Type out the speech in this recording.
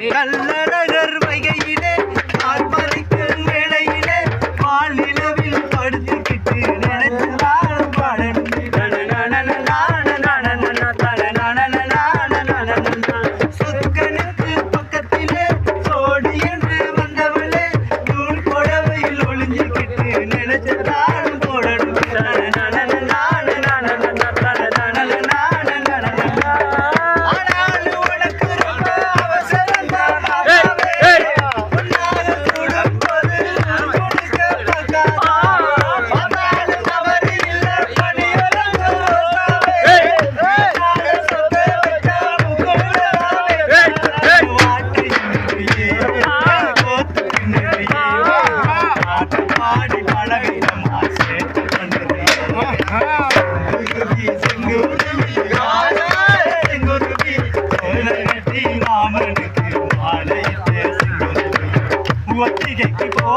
கல்லழகர் வைகையிலே ஆர்ப்பரிக்கும் வேளையிலே பாலிலவில் படுத்துக்கிட்டு நினைச்சதாலும் பாடணும் சொக்கனுக்கு பக்கத்திலே சோடி என்று வந்தவளே நூல் கொடவையில் ஒளிஞ்சுக்கிட்டு நினைச்சதாலும் போடணும் ஒத்திகைக்கு போ